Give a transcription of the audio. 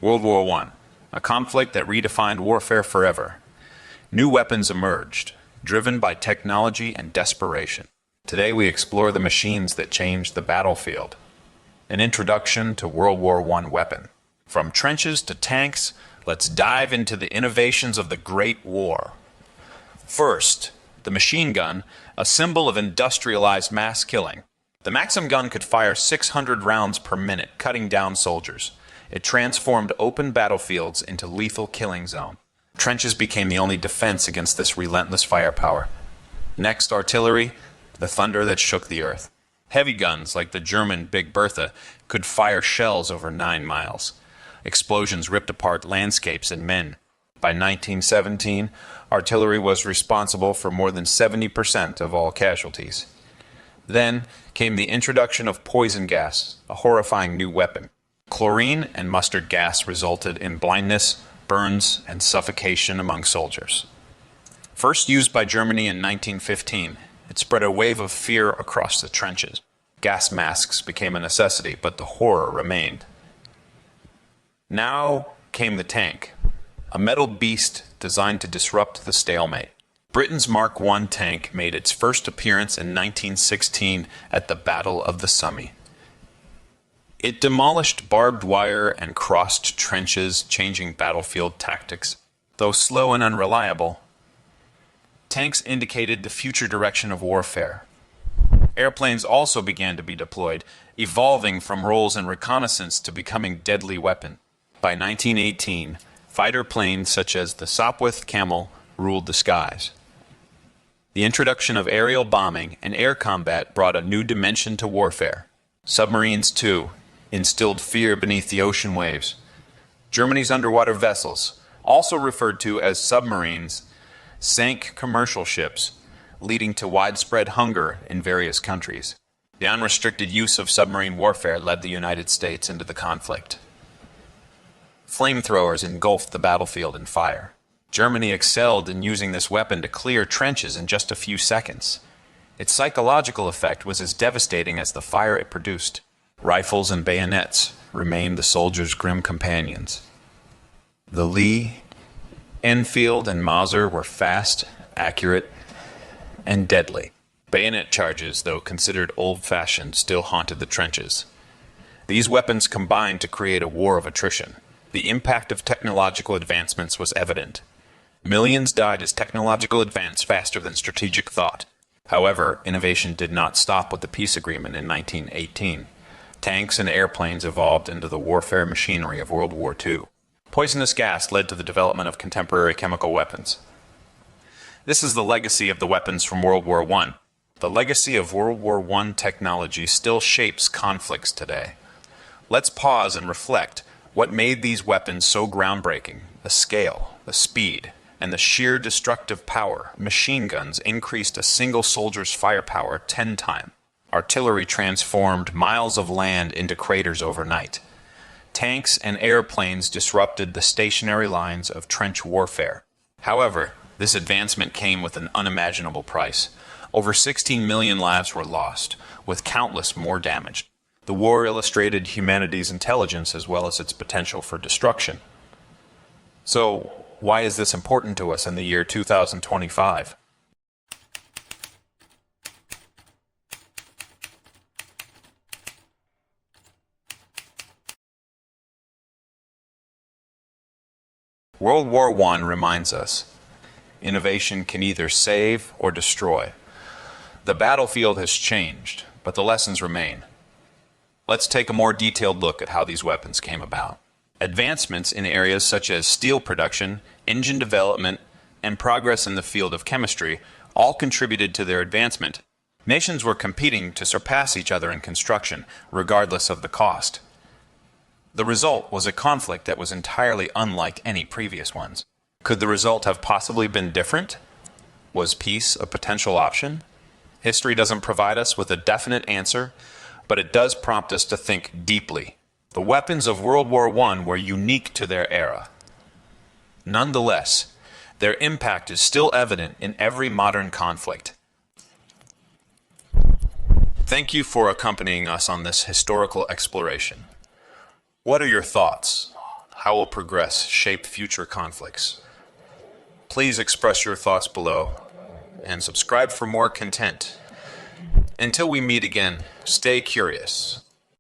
World War I, a conflict that redefined warfare forever. New weapons emerged, driven by technology and desperation. Today we explore the machines that changed the battlefield. An introduction to World War I weapon. From trenches to tanks, let's dive into the innovations of the Great War. First, the machine gun, a symbol of industrialized mass killing. The Maxim gun could fire 600 rounds per minute, cutting down soldiers. It transformed open battlefields into lethal killing zone. Trenches became the only defense against this relentless firepower. Next, artillery, the thunder that shook the earth. Heavy guns, like the German Big Bertha, could fire shells over 9 miles. Explosions ripped apart landscapes and men. By 1917, artillery was responsible for more than 70% of all casualties. Then came the introduction of poison gas, a horrifying new weapon. Chlorine and mustard gas resulted in blindness, burns, and suffocation among soldiers. First used by Germany in 1915, it spread a wave of fear across the trenches. Gas masks became a necessity, but the horror remained. Now came the tank, a metal beast designed to disrupt the stalemate. Britain's Mark I tank made its first appearance in 1916 at the Battle of the Somme. It demolished barbed wire and crossed trenches, changing battlefield tactics. Though slow and unreliable, tanks indicated the future direction of warfare. Airplanes also began to be deployed, evolving from roles in reconnaissance to becoming deadly weapons. By 1918, fighter planes such as the Sopwith Camel ruled the skies. The introduction of aerial bombing and air combat brought a new dimension to warfare. Submarines, too, instilled fear beneath the ocean waves. Germany's underwater vessels, also referred to as submarines, sank commercial ships, leading to widespread hunger in various countries. The unrestricted use of submarine warfare led the United States into the conflict. Flamethrowers engulfed the battlefield in fire. Germany excelled in using this weapon to clear trenches in just a few seconds. Its psychological effect was as devastating as the fire it produced. Rifles and bayonets remained the soldiers' grim companions. The Lee, Enfield, and Mauser were fast, accurate, and deadly. Bayonet charges, though considered old-fashioned, still haunted the trenches. These weapons combined to create a war of attrition. The impact of technological advancements was evident. Millions died as technological advance faster than strategic thought. However, innovation did not stop with the peace agreement in 1918. Tanks and airplanes evolved into the warfare machinery of World War II. Poisonous gas led to the development of contemporary chemical weapons. This is the legacy of the weapons from World War I. The legacy of World War I technology still shapes conflicts today. Let's pause and reflect. What made these weapons so groundbreaking? The scale, the speed, and the sheer destructive power. Machine guns increased a single soldier's firepower 10 times. Artillery transformed miles of land into craters overnight. Tanks and airplanes disrupted the stationary lines of trench warfare. However, this advancement came with an unimaginable price. Over 16 million lives were lost, with countless more damaged. The war illustrated humanity's intelligence as well as its potential for destruction. So, why is this important to us in the year 2025? World War I reminds us, innovation can either save or destroy. The battlefield has changed, but the lessons remain. Let's take a more detailed look at how these weapons came about. Advancements in areas such as steel production, engine development, and progress in the field of chemistry all contributed to their advancement. Nations were competing to surpass each other in construction, regardless of the cost. The result was a conflict that was entirely unlike any previous ones. Could the result have possibly been different? Was peace a potential option? History doesn't provide us with a definite answer, but it does prompt us to think deeply. The weapons of World War I were unique to their era. Nonetheless, their impact is still evident in every modern conflict. Thank you for accompanying us on this historical exploration. What are your thoughts? how will progress shape future conflicts? Please express your thoughts below and subscribe for more content. Until we meet again, stay curious.